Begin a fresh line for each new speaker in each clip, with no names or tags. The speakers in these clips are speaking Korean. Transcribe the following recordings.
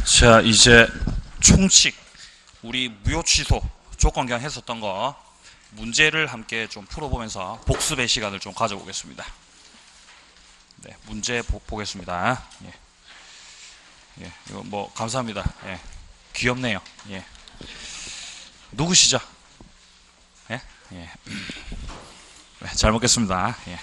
자, 이제 총칙 우리 무효 취소 조건경 했었던 거 문제를 함께 좀 풀어보면서 복습의 시간을 좀 가져보겠습니다. 네, 문제 보겠습니다. 예, 이거 뭐 감사합니다. 예, 귀엽네요. 예, 누구시죠? 예, 예, 네, 잘 먹겠습니다. 예.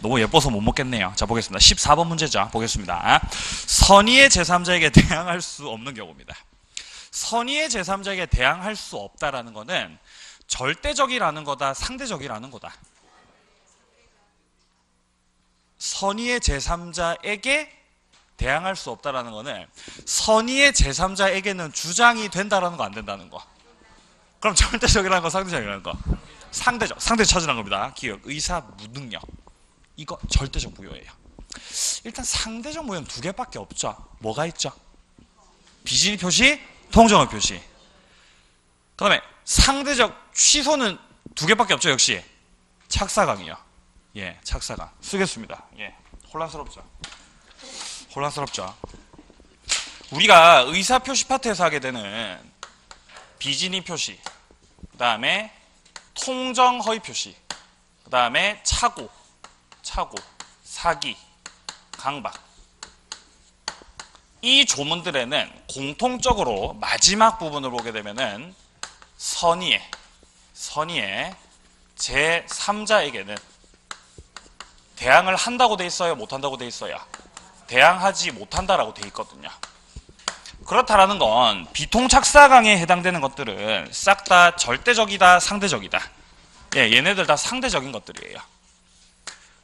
너무 예뻐서 못 먹겠네요. 자, 보겠습니다. 14번 문제죠. 보겠습니다. 선의의 제3자에게 대항할 수 없는 경우입니다. 선의의 제3자에게 대항할 수 없다라는 거는 절대적이라는 거다, 상대적이라는 거다. 선의의 제3자에게 대항할 수 없다라는 거는 선의의 제3자에게는 주장이 된다라는 거, 안 된다는 거. 그럼 절대적이라는 거, 상대적이라는 거. 상대적 찾으라는 겁니다. 기억, 의사, 무능력. 이거 절대적 무효예요. 일단 상대적 무효는 두 개밖에 없죠. 뭐가 있죠? 비진의 표시, 통정의 표시. 그 다음에 상대적 취소는 두 개밖에 없죠. 역시 착사강이요. 예, 착사강. 쓰겠습니다. 예, 혼란스럽죠. 우리가 의사 표시 파트에서 하게 되는 비진의 표시, 그 다음에 통정 허위 표시, 그 다음에 착오, 사기, 강박. 이 조문들에는 공통적으로 마지막 부분을 보게 되면은 선의의 제3자에게는 대항을 한다고 돼 있어요? 못한다고 돼 있어요? 대항하지 못한다라고 돼 있거든요. 그렇다라는 건 비통착사강에 해당되는 것들은 싹 다 절대적이다, 상대적이다. 예, 얘네들 다 상대적인 것들이에요.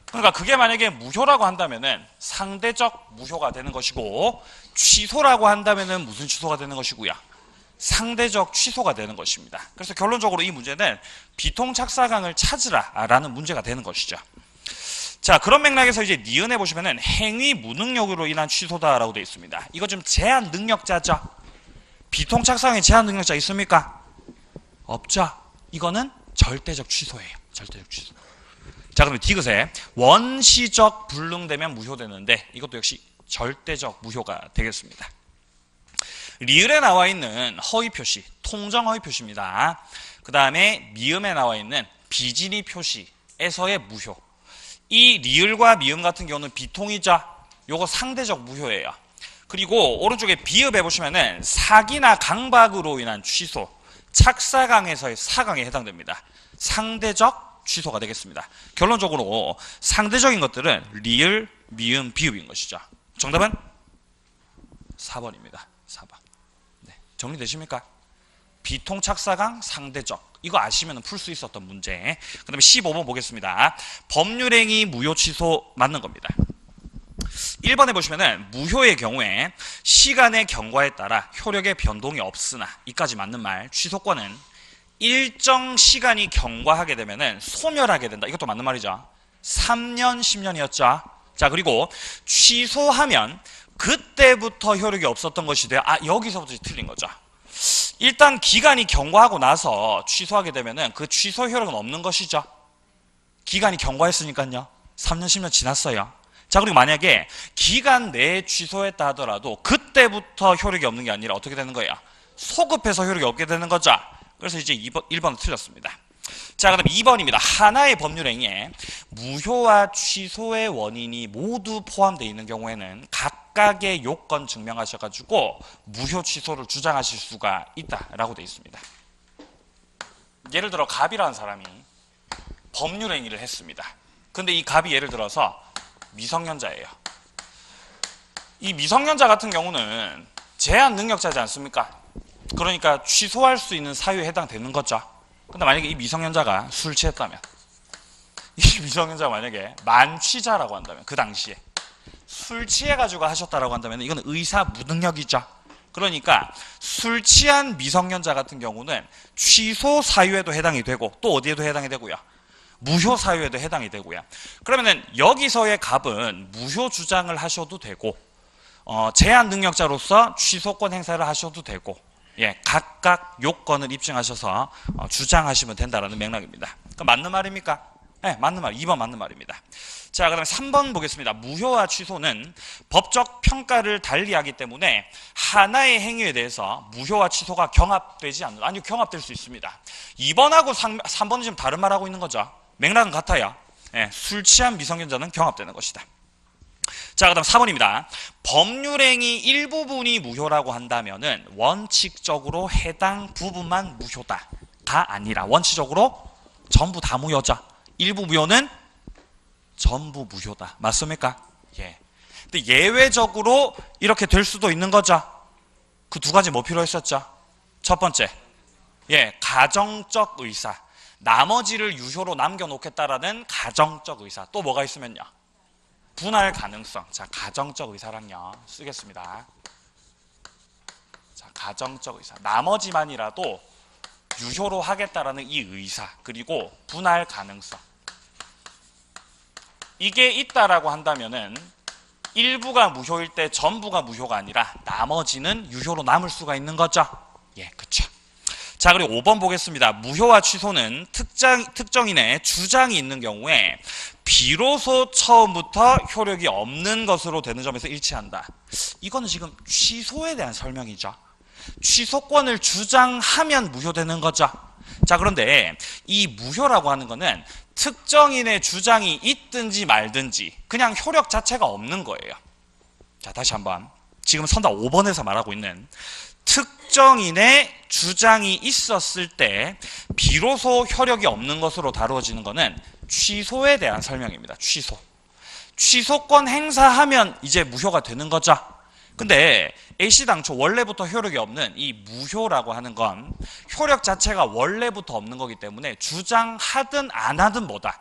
그러니까 그게 만약에 무효라고 한다면은 상대적 무효가 되는 것이고, 취소라고 한다면은 무슨 취소가 되는 것이고요? 상대적 취소가 되는 것입니다. 그래서 결론적으로 이 문제는 비통착사강을 찾으라라는 문제가 되는 것이죠. 자, 그런 맥락에서 이제 니은에 보시면은 행위 무능력으로 인한 취소다라고 되어 있습니다. 이거 좀 제한 능력자죠? 비통착사강에 제한 능력자 있습니까? 없죠? 이거는 절대적 취소예요. 절대적 취소. 자, 그러면 디귿에 원시적 불능되면 무효되는데 이것도 역시 절대적 무효가 되겠습니다. 리을에 나와 있는 허위 표시, 통정 허위 표시입니다. 그 다음에 미음에 나와 있는 비진의 표시에서의 무효. 이 리을과 미음 같은 경우는 비통이죠. 요거 상대적 무효예요. 그리고 오른쪽에 비읍에 보시면은 사기나 강박으로 인한 취소, 착사강에서의 사강에 해당됩니다. 상대적 취소가 되겠습니다. 결론적으로 상대적인 것들은 리을, 미음, 비읍인 것이죠. 정답은 4번입니다. 4번. 네, 정리되십니까? 비통착사강 상대적. 이거 아시면 풀 수 있었던 문제. 그 다음에 15번 보겠습니다. 법률행위 무효 취소 맞는 겁니다. 1번에 보시면은 무효의 경우에 시간의 경과에 따라 효력의 변동이 없으나, 이까지 맞는 말. 취소권은 일정 시간이 경과하게 되면은 소멸하게 된다. 이것도 맞는 말이죠. 3년, 10년이었죠. 자, 그리고 취소하면 그때부터 효력이 없었던 것이 돼요. 여기서부터 틀린 거죠. 일단 기간이 경과하고 나서 취소하게 되면은 그 취소 효력은 없는 것이죠. 기간이 경과했으니까요. 3년, 10년 지났어요. 자, 그리고 만약에 기간 내에 취소했다 하더라도 그때부터 효력이 없는 게 아니라 어떻게 되는 거예요? 소급해서 효력이 없게 되는 거죠. 그래서 이제 1번은 틀렸습니다. 자, 그럼 2번입니다. 하나의 법률행위에 무효와 취소의 원인이 모두 포함되어 있는 경우에는 각각의 요건 증명하셔가지고 무효 취소를 주장하실 수가 있다라고 되어 있습니다. 예를 들어 갑이라는 사람이 법률행위를 했습니다. 근데 이 갑이 예를 들어서 미성년자예요. 이 미성년자 같은 경우는 제한 능력자지 않습니까? 그러니까 취소할 수 있는 사유에 해당되는 거죠. 근데 만약에 이 미성년자가 술 취했다면, 이 미성년자가 만약에 만취자라고 한다면, 그 당시에 술 취해가지고 하셨다라고 한다면 이건 의사 무능력이죠. 그러니까 술 취한 미성년자 같은 경우는 취소 사유에도 해당이 되고, 또 어디에도 해당이 되고요? 무효 사유에도 해당이 되고요. 그러면은 여기서의 갑은 무효 주장을 하셔도 되고, 제한 능력자로서 취소권 행사를 하셔도 되고, 예, 각각 요건을 입증하셔서 주장하시면 된다라는 맥락입니다. 그러니까 맞는 말입니까? 네, 맞는 말. 2번 맞는 말입니다. 자, 그다음에 3번 보겠습니다. 무효와 취소는 법적 평가를 달리하기 때문에 하나의 행위에 대해서 무효와 취소가 경합되지 않는다. 아니요, 경합될 수 있습니다. 2번하고 3번은 지금 다른 말하고 있는 거죠. 맥락은 같아요. 네, 술 취한 미성년자는 경합되는 것이다. 자, 그다음 4번입니다. 법률행위 일부분이 무효라고 한다면은 원칙적으로 해당 부분만 무효다가 아니라 원칙적으로 전부 다 무효죠. 일부 무효는 전부 무효다. 맞습니까? 예. 근데 예외적으로 이렇게 될 수도 있는 거죠. 그 두 가지 뭐 필요했었죠? 첫 번째, 예, 가정적 의사. 나머지를 유효로 남겨놓겠다라는 가정적 의사. 또 뭐가 있으면요? 분할 가능성. 자, 가정적 의사랑요 쓰겠습니다. 자, 가정적 의사. 나머지만이라도 유효로 하겠다라는 이 의사. 그리고 분할 가능성. 이게 있다라고 한다면은 일부가 무효일 때 전부가 무효가 아니라 나머지는 유효로 남을 수가 있는 거죠. 예, 그쵸. 자, 그리고 5번 보겠습니다. 무효와 취소는 특정인의 주장이 있는 경우에 비로소 처음부터 효력이 없는 것으로 되는 점에서 일치한다. 이거는 지금 취소에 대한 설명이죠. 취소권을 주장하면 무효되는 거죠. 자, 그런데 이 무효라고 하는 거는 특정인의 주장이 있든지 말든지 그냥 효력 자체가 없는 거예요. 자, 다시 한번. 지금 선답 5번에서 말하고 있는 특정인의 주장이 있었을 때 비로소 효력이 없는 것으로 다루어지는 것은 취소에 대한 설명입니다. 취소. 취소권 행사하면 이제 무효가 되는 거죠. 근데 애시당초 원래부터 효력이 없는 이 무효라고 하는 건 효력 자체가 원래부터 없는 거기 때문에 주장하든 안 하든 뭐다?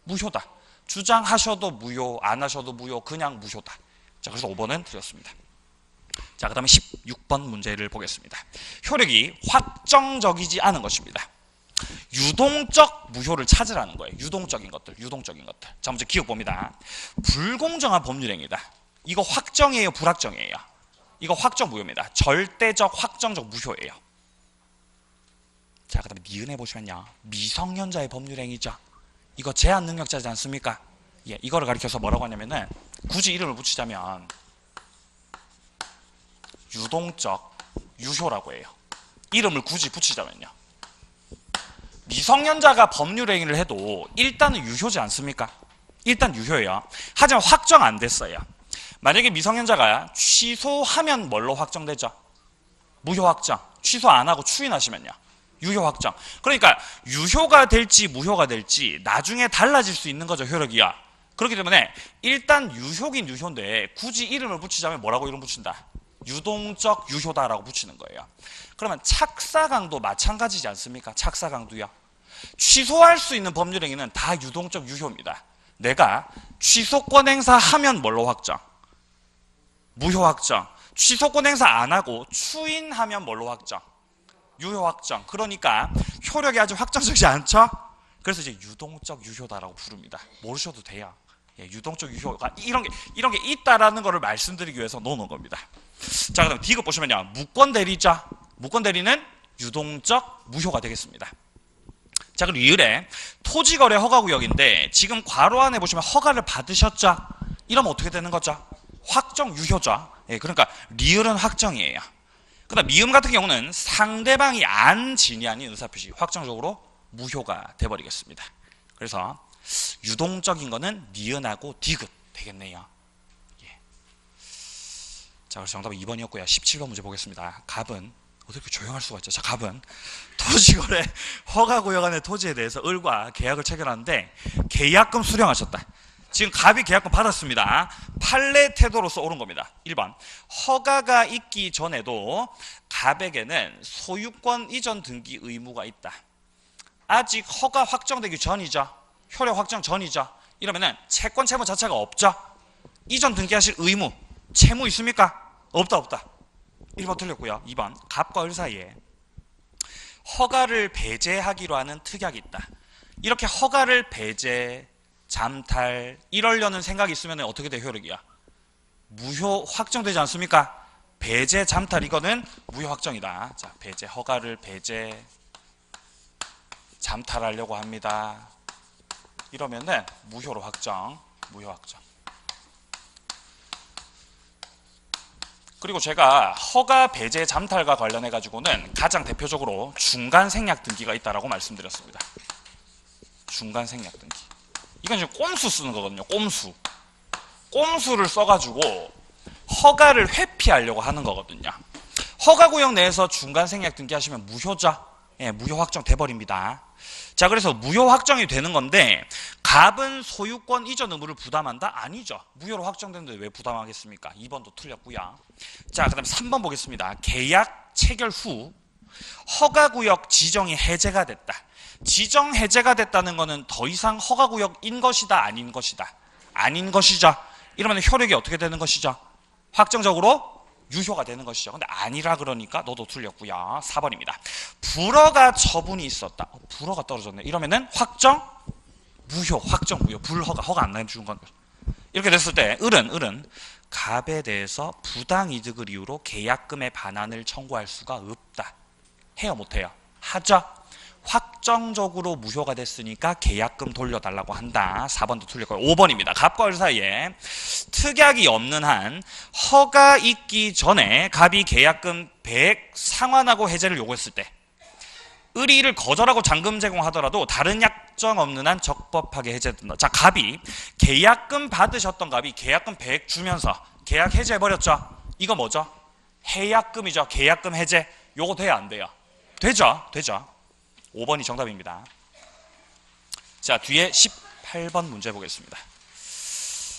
무효다. 주장하셔도 무효, 안 하셔도 무효, 그냥 무효다. 자, 그래서 5번은 틀렸습니다. 자, 그 다음에 16번 문제를 보겠습니다. 효력이 확정적이지 않은 것입니다. 유동적 무효를 찾으라는 거예요. 유동적인 것들. 자, 먼저 기억 봅니다. 불공정한 법률행위다. 이거 확정이에요, 불확정이에요? 이거 확정 무효입니다. 절대적 확정적 무효예요. 자, 그 다음에 니은해 보시면요. 미성년자의 법률행위죠. 이거 제한 능력자지 않습니까? 예, 이거를 가리켜서 뭐라고 하냐면은 굳이 이름을 붙이자면 유동적 유효라고 해요. 이름을 굳이 붙이자면요. 미성년자가 법률행위를 해도 일단은 유효지 않습니까? 일단 유효예요. 하지만 확정 안 됐어요. 만약에 미성년자가 취소하면 뭘로 확정되죠? 무효 확정. 취소 안 하고 추인하시면요. 유효 확정. 그러니까 유효가 될지 무효가 될지 나중에 달라질 수 있는 거죠, 효력이야. 그렇기 때문에 일단 유효긴 유효인데 굳이 이름을 붙이자면 뭐라고 이름 붙인다? 유동적 유효다라고 붙이는 거예요. 그러면 착사강도 마찬가지지 않습니까? 착사강도요. 취소할 수 있는 법률행위는 다 유동적 유효입니다. 내가 취소권 행사하면 뭘로 확정? 무효 확정. 취소권 행사 안 하고 추인하면 뭘로 확정? 유효 확정. 그러니까 효력이 아주 확정적이지 않죠? 그래서 이제 유동적 유효다라고 부릅니다. 모르셔도 돼요. 예, 유동적 유효가 이런 게 있다라는 것을 말씀드리기 위해서 놓는 겁니다. 자, 그다음 D급 보시면요. 무권 대리자. 무권 대리는 유동적 무효가 되겠습니다. 자, 그리고 리을에 토지거래 허가구역인데 지금 괄호 안에 보시면 허가를 받으셨죠? 이러면 어떻게 되는 거죠? 확정 유효죠. 예, 그러니까 리을은 확정이에요. 그다음 미음 같은 경우는 상대방이 안 진의하니 의사표시 확정적으로 무효가 돼버리겠습니다. 그래서 유동적인 거는 니은하고 디귿 되겠네요. 예. 자, 그래서 정답은 2번이었고요. 17번 문제 보겠습니다. 갑은 어떻게 조용할 수가 있죠? 자, 갑은 토지거래 허가구역 안의 토지에 대해서 을과 계약을 체결하는데 계약금 수령하셨다. 지금 갑이 계약금 받았습니다. 판례 태도로서 옳은 겁니다. 1번 허가가 있기 전에도 갑에게는 소유권 이전 등기 의무가 있다. 아직 허가 확정되기 전이죠. 효력 확정 전이죠. 이러면은 채권 채무 자체가 없죠. 이전 등기하실 의무 채무 있습니까? 없다. 1번 틀렸고요. 2번 갑과 을 사이에 허가를 배제하기로 하는 특약이 있다. 이렇게 허가를 배제, 잠탈 이러려는 생각이 있으면 어떻게 돼? 효력이야? 무효 확정되지 않습니까? 배제, 잠탈 이거는 무효 확정이다. 자, 배제, 허가를 배제, 잠탈하려고 합니다. 이러면은 무효로 확정, 무효 확정. 그리고 제가 허가 배제 잠탈과 관련해 가지고는 가장 대표적으로 중간 생략 등기가 있다라고 말씀드렸습니다. 중간 생략 등기. 이건 지금 꼼수 쓰는 거거든요. 꼼수. 꼼수를 써가지고 허가를 회피하려고 하는 거거든요. 허가구역 내에서 중간 생략 등기하시면 무효죠. 예, 무효 확정 돼버립니다. 자, 그래서 무효 확정이 되는 건데 갑은 소유권 이전 의무를 부담한다? 아니죠. 무효로 확정됐는데 왜 부담하겠습니까? 2번도 틀렸고요. 자, 그 다음 3번 보겠습니다. 계약 체결 후 허가구역 지정이 해제가 됐다. 지정 해제가 됐다는 것은 더 이상 허가구역인 것이다, 아닌 것이다? 아닌 것이죠. 이러면 효력이 어떻게 되는 것이죠? 확정적으로 유효가 되는 것이죠. 근데 아니라 그러니까 너도 틀렸고요. 4번입니다. 불허가 처분이 있었다. 불허가 떨어졌네. 이러면은 확정 무효, 확정 무효. 불허가, 허가 안 내주는 건. 이렇게 됐을 때 을은 갑에 대해서 부당 이득을 이유로 계약금의 반환을 청구할 수가 없다. 해요, 못해요? 하죠. 확정적으로 무효가 됐으니까 계약금 돌려달라고 한다. 4번도 틀렸고요. 5번입니다. 갑과 을 사이에 특약이 없는 한 허가 있기 전에 갑이 계약금 100 상환하고 해제를 요구했을 때 을이 이를 거절하고 잔금 제공하더라도 다른 약정 없는 한 적법하게 해제된다. 자, 갑이 계약금 받으셨던 갑이 계약금 100 주면서 계약 해제해버렸죠. 이거 뭐죠? 해약금이죠. 계약금 해제. 요거 돼야 안 돼요? 되죠. 되죠. 5번이 정답입니다. 자, 뒤에 18번 문제 보겠습니다.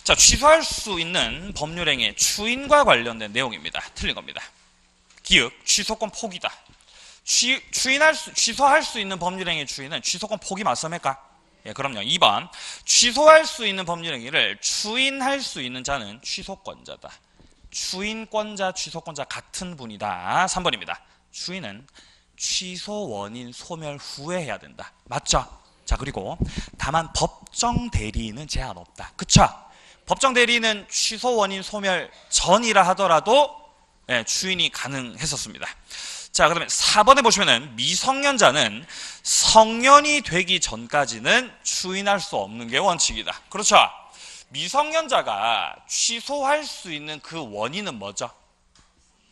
자, 취소할 수 있는 법률행위 추인과 관련된 내용입니다. 틀린 겁니다. 기역, 취소권 포기다. 취소할 수 있는 법률행위 추인은 취소권 포기 맞습니까? 예, 그럼요. 2번, 취소할 수 있는 법률행위를 추인할 수 있는 자는 취소권자다. 추인권자, 취소권자 같은 분이다. 3번입니다. 추인은 취소 원인 소멸 후에 해야 된다. 맞죠? 자, 그리고 다만 법정 대리인은 제한 없다. 그쵸? 법정 대리인은 취소 원인 소멸 전이라 하더라도 예, 추인이 가능했었습니다. 자, 그 다음에 4번에 보시면은 미성년자는 성년이 되기 전까지는 추인할 수 없는 게 원칙이다. 그렇죠? 미성년자가 취소할 수 있는 그 원인은 뭐죠?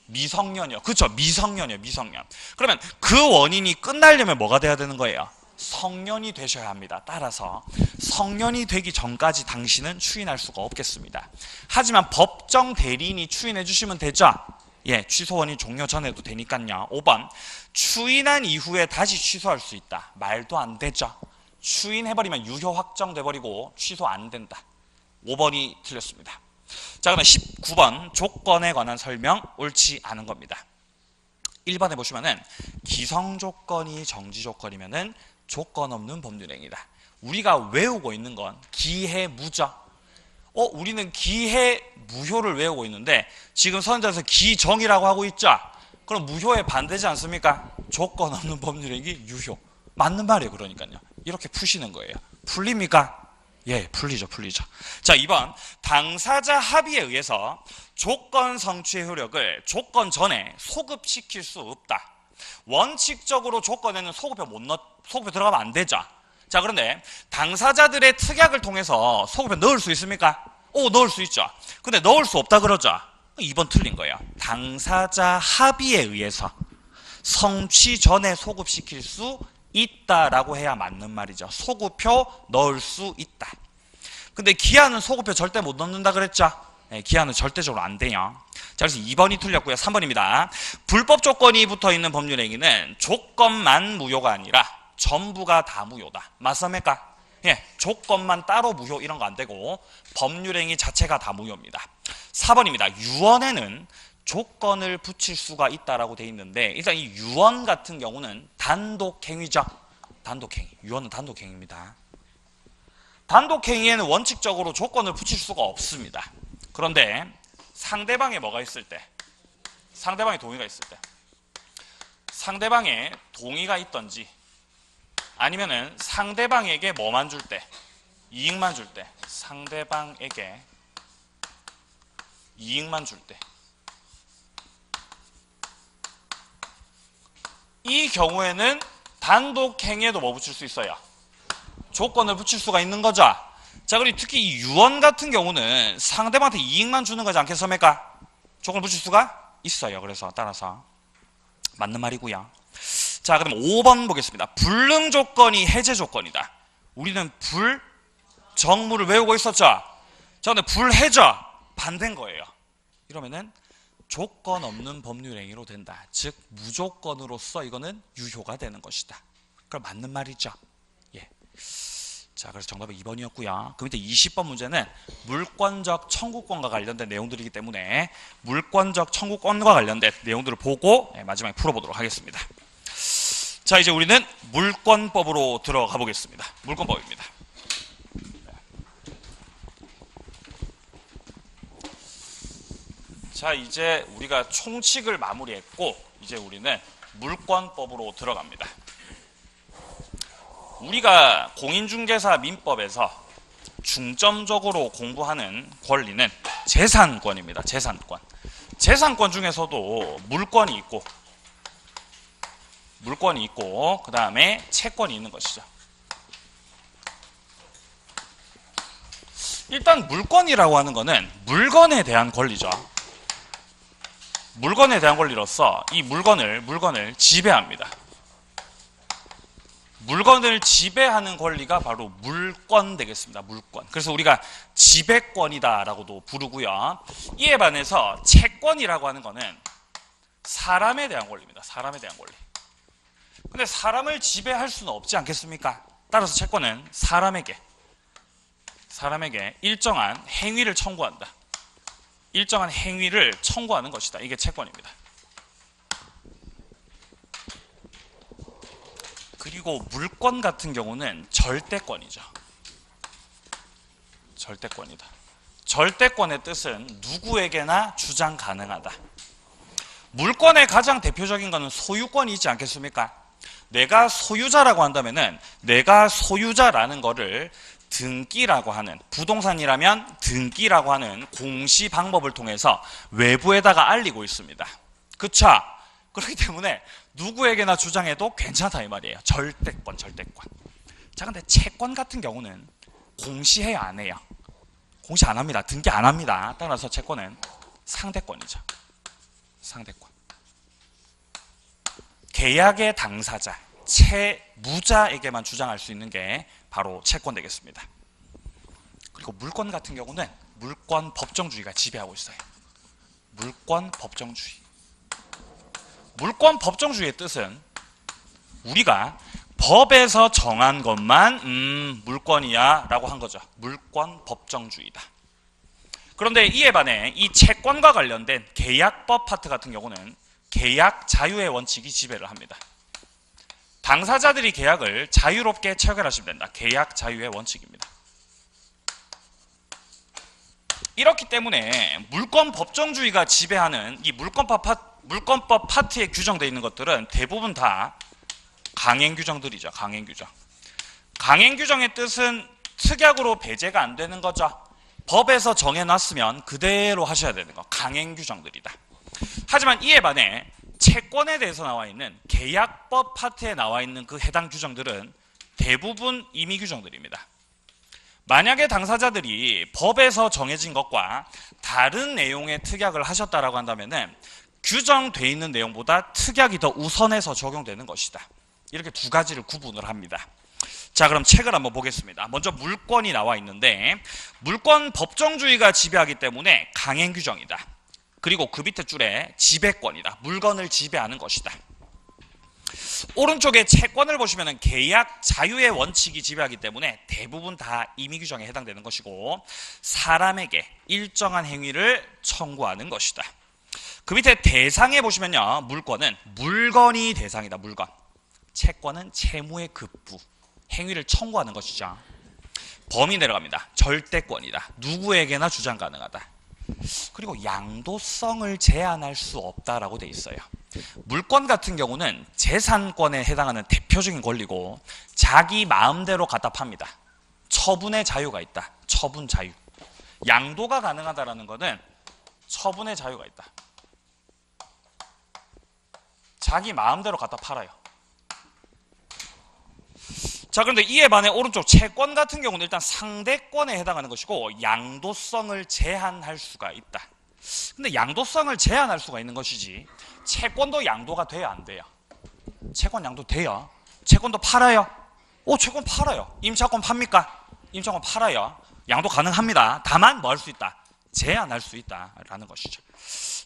미성년이요. 그렇죠? 미성년이요. 미성년. 그러면 그 원인이 끝나려면 뭐가 돼야 되는 거예요? 성년이 되셔야 합니다. 따라서 성년이 되기 전까지 당신은 추인할 수가 없겠습니다. 하지만 법정 대리인이 추인해 주시면 되죠? 예, 취소 원인 종료 전에도 되니까요. 5번, 추인한 이후에 다시 취소할 수 있다. 말도 안 되죠. 추인해버리면 유효 확정돼버리고 취소 안 된다. 5번이 틀렸습니다. 자, 그다음 19번 조건에 관한 설명 옳지 않은 겁니다. 1번에 보시면은 기성 조건이 정지 조건이면은 조건 없는 법률행위다. 우리가 외우고 있는 건 기해 무죠. 우리는 기해 무효를 외우고 있는데 지금 선자에서 기정이라고 하고 있죠. 그럼 무효에 반대지 않습니까? 조건 없는 법률행위 유효. 맞는 말이에요. 그러니까요. 이렇게 푸시는 거예요. 풀립니까? 예, 풀리죠. 자, 2번 당사자 합의에 의해서 조건 성취의 효력을 조건 전에 소급시킬 수 없다. 원칙적으로 조건에는 소급표 들어가면 안 되죠. 자, 그런데 당사자들의 특약을 통해서 소급표 넣을 수 있습니까? 넣을 수 있죠. 근데 넣을 수 없다 그러죠. 2번 틀린 거예요. 당사자 합의에 의해서 성취 전에 소급시킬 수 있다라고 해야 맞는 말이죠. 소급표 넣을 수 있다. 근데 기한은 소급표 절대 못 넣는다 그랬죠? 네, 기한은 절대적으로 안 돼요. 자, 그래서 2번이 틀렸고요. 3번입니다. 불법 조건이 붙어있는 법률행위는 조건만 무효가 아니라 전부가 다 무효다. 맞습니까? 예, 조건만 따로 무효 이런 거 안 되고 법률행위 자체가 다 무효입니다. 4번입니다. 유언에는 조건을 붙일 수가 있다라고 돼 있는데 일단 이 유언 같은 경우는 단독행위죠. 단독행위. 유언은 단독행위입니다. 단독행위에는 원칙적으로 조건을 붙일 수가 없습니다. 그런데 상대방에 뭐가 있을 때, 상대방의 동의가 있을 때, 상대방의 동의가 있던지 아니면은 상대방에게 뭐만 줄 때, 이익만 줄 때, 상대방에게 이익만 줄 때, 이 경우에는 단독행위에도 뭐 붙일 수 있어요? 조건을 붙일 수가 있는 거죠. 자, 그리고 특히 이 유언 같은 경우는 상대방한테 이익만 주는 거지 않겠습니까? 조건을 붙일 수가 있어요. 그래서 따라서 맞는 말이고요. 자, 그럼 5번 보겠습니다. 불능 조건이 해제 조건이다. 우리는 불정무를 외우고 있었죠. 자, 근데 불해저 반대인 거예요. 이러면은 조건 없는 법률행위로 된다. 즉 무조건으로서 이거는 유효가 되는 것이다. 그럼 맞는 말이죠. 예. 자, 그래서 정답은 2번이었고요. 그 밑에 20번 문제는 물권적 청구권과 관련된 내용들이기 때문에 물권적 청구권과 관련된 내용들을 보고 마지막에 풀어보도록 하겠습니다. 자, 이제 우리는 물권법으로 들어가 보겠습니다. 물권법입니다. 자, 이제 우리가 총칙을 마무리했고 이제 우리는 물권법으로 들어갑니다. 우리가 공인중개사 민법에서 중점적으로 공부하는 권리는 재산권입니다. 재산권. 재산권 중에서도 물권이 있고 그 다음에 채권이 있는 것이죠. 일단 물권이라고 하는 것은 물건에 대한 권리죠. 물건에 대한 권리로서 이 물건을 지배합니다. 물건을 지배하는 권리가 바로 물권 되겠습니다. 물권. 그래서 우리가 지배권이다라고도 부르고요. 이에 반해서 채권이라고 하는 것은 사람에 대한 권리입니다. 사람에 대한 권리. 근데 사람을 지배할 수는 없지 않겠습니까? 따라서 채권은 사람에게 일정한 행위를 청구한다. 일정한 행위를 청구하는 것이다. 이게 채권입니다. 그리고 물권 같은 경우는 절대권이죠. 절대권이다. 절대권의 뜻은 누구에게나 주장 가능하다. 물권의 가장 대표적인 것은 소유권이 있지 않겠습니까? 내가 소유자라고 한다면은 내가 소유자라는 거를 등기라고 하는, 부동산이라면 등기라고 하는 공시 방법을 통해서 외부에다가 알리고 있습니다. 그쵸? 그렇기 때문에 누구에게나 주장해도 괜찮다 이 말이에요. 절대권. 자, 근데 채권 같은 경우는 공시해야 안 해요. 공시 안 합니다. 등기 안 합니다. 따라서 채권은 상대권이죠. 상대권. 계약의 당사자, 채무자에게만 주장할 수 있는 게 바로 채권 되겠습니다. 그리고 물권 같은 경우는 물권 법정주의가 지배하고 있어요. 물권 법정주의. 물권 법정주의의 뜻은 우리가 법에서 정한 것만 물권이야 라고 한 거죠. 물권 법정주의다. 그런데 이에 반해 이 채권과 관련된 계약법 파트 같은 경우는 계약 자유의 원칙이 지배를 합니다. 당사자들이 계약을 자유롭게 체결하시면 된다. 계약 자유의 원칙입니다. 이렇기 때문에 물권 법정주의가 지배하는 이 물권법 파트에 규정되어 있는 것들은 대부분 다 강행규정들이죠. 강행규정. 강행규정의 뜻은 특약으로 배제가 안 되는 거죠. 법에서 정해놨으면 그대로 하셔야 되는 거. 강행규정들이다. 하지만 이에 반해 채권에 대해서 나와 있는 계약법 파트에 나와 있는 그 해당 규정들은 대부분 임의규정들입니다. 만약에 당사자들이 법에서 정해진 것과 다른 내용의 특약을 하셨다라고 한다면은 규정되어 있는 내용보다 특약이 더 우선해서 적용되는 것이다. 이렇게 두 가지를 구분을 합니다. 자, 그럼 책을 한번 보겠습니다. 먼저 물권이 나와 있는데 물권 법정주의가 지배하기 때문에 강행규정이다. 그리고 그 밑에 줄에 지배권이다. 물건을 지배하는 것이다. 오른쪽에 채권을 보시면 계약 자유의 원칙이 지배하기 때문에 대부분 다 임의규정에 해당되는 것이고 사람에게 일정한 행위를 청구하는 것이다. 그 밑에 대상에 보시면요. 물권은 물건이 대상이다. 물건. 채권은 채무의 급부. 행위를 청구하는 것이죠. 범위 내려갑니다. 절대권이다. 누구에게나 주장 가능하다. 그리고 양도성을 제한할 수 없다라고 돼 있어요. 물권 같은 경우는 재산권에 해당하는 대표적인 권리고 자기 마음대로 갖다 팝니다. 처분의 자유가 있다. 처분 자유. 양도가 가능하다라는 것은 처분의 자유가 있다. 자기 마음대로 갖다 팔아요. 자, 그런데 이에 반해 오른쪽 채권 같은 경우는 일단 상대권에 해당하는 것이고 양도성을 제한할 수가 있다. 근데 양도성을 제한할 수가 있는 것이지 채권도 양도가 돼야 안 돼요? 채권 양도 돼요. 채권도 팔아요. 채권 팔아요. 임차권 팝니까? 임차권 팔아요. 양도 가능합니다. 다만 뭐 할 수 있다? 제한할 수 있다라는 것이죠.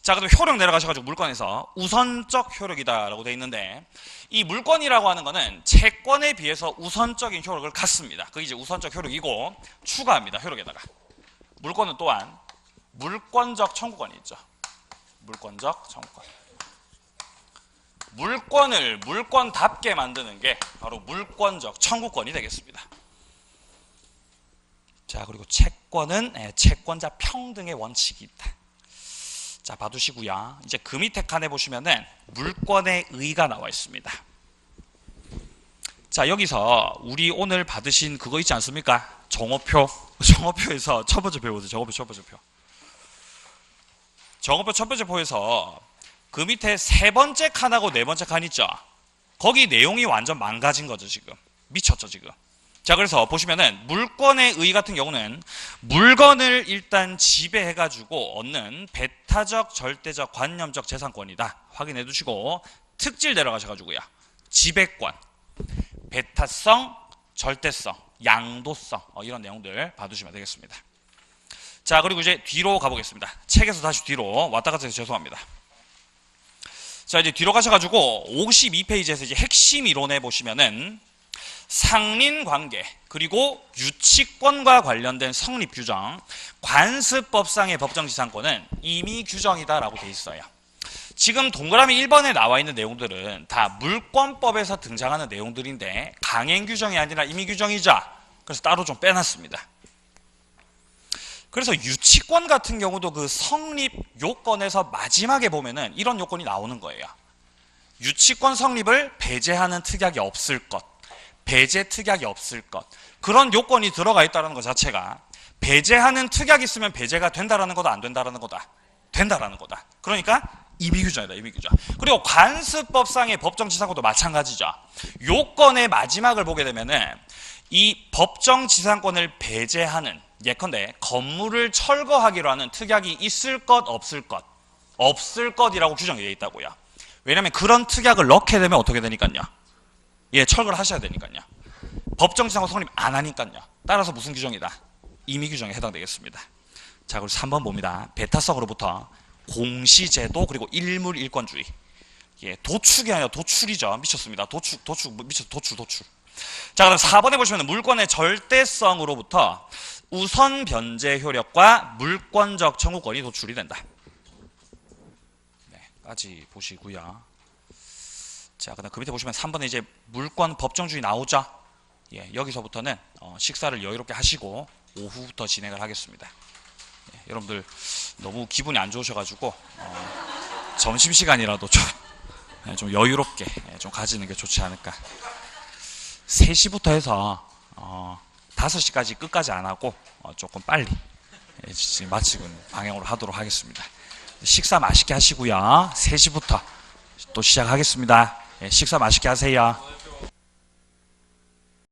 자, 그다음에 효력 내려가셔가지고 물권에서 우선적 효력이다라고 되어 있는데 이 물권이라고 하는 거는 채권에 비해서 우선적인 효력을 갖습니다. 그게 이제 우선적 효력이고 추가합니다. 효력에다가 물권은 또한 물권적 청구권이 있죠. 물권적 청구권. 물권을 물권답게 만드는 게 바로 물권적 청구권이 되겠습니다. 자, 그리고 채권은 채권자 평등의 원칙이 있다. 자, 봐두시고요. 이제 그 밑에 칸에 보시면은 물권의 의가 나와 있습니다. 자, 여기서 우리 오늘 받으신 그거 있지 않습니까? 정오표. 정오표에서 첫 번째 표보세요. 정오표 첫 번째 표. 정오표 첫 번째 표에서 그 밑에 세 번째 칸하고 네 번째 칸 있죠? 거기 내용이 완전 망가진 거죠, 지금. 미쳤죠, 지금. 자, 그래서 보시면은 물권의 의 같은 경우는 물건을 일단 지배해가지고 얻는 배타적, 절대적, 관념적 재산권이다. 확인해 두시고 특질 내려가셔가지고요. 지배권, 배타성, 절대성, 양도성 이런 내용들 봐두시면 되겠습니다. 자, 그리고 이제 뒤로 가보겠습니다. 책에서 다시 뒤로 왔다 갔다 해서 죄송합니다. 자, 이제 뒤로 가셔가지고 52페이지에서 이제 핵심 이론에 보시면은 상린관계 그리고 유치권과 관련된 성립 규정, 관습법상의 법정지상권은 임의 규정이다라고 돼 있어요. 지금 동그라미 1번에 나와 있는 내용들은 다 물권법에서 등장하는 내용들인데 강행 규정이 아니라 임의 규정이죠. 그래서 따로 좀 빼놨습니다. 그래서 유치권 같은 경우도 그 성립 요건에서 마지막에 보면은 이런 요건이 나오는 거예요. 유치권 성립을 배제하는 특약이 없을 것, 배제 특약이 없을 것, 그런 요건이 들어가 있다는 것 자체가 배제하는 특약이 있으면 배제가 된다라는 거다, 안 된다라는 거다? 된다라는 거다. 그러니까 임의규정이다, 임의규정. 그리고 관습법상의 법정지상권도 마찬가지죠. 요건의 마지막을 보게 되면은 이 법정지상권을 배제하는, 예컨대 건물을 철거하기로 하는 특약이 있을 것, 없을 것, 없을 것이라고 규정이 되어 있다고요. 왜냐하면 그런 특약을 넣게 되면 어떻게 되니까요? 철거를 하셔야 되니까요. 법정지상권 성립 안 하니까요. 따라서 무슨 규정이다? 임의규정에 해당되겠습니다. 자, 그리고 3번 봅니다. 배타성으로부터 공시제도 그리고 일물일권주의. 도축이 아니라 도출이죠. 미쳤습니다. 도출. 자, 그다음 4번에 보시면 물권의 절대성으로부터 우선 변제 효력과 물권적 청구권이 도출이 된다. 까지 보시고요. 자, 그다음 그 밑에 보시면 3번에 이제 물권 법정주의 나오죠. 여기서부터는 식사를 여유롭게 하시고 오후부터 진행을 하겠습니다. 여러분들 너무 기분이 안 좋으셔가지고 점심시간이라도 좀 여유롭게 좀 가지는 게 좋지 않을까. 3시부터 해서 5시까지 끝까지 안 하고 조금 빨리 지금 마치고 방향으로 하도록 하겠습니다. 식사 맛있게 하시고요. 3시부터 또 시작하겠습니다. 식사 맛있게 하세요.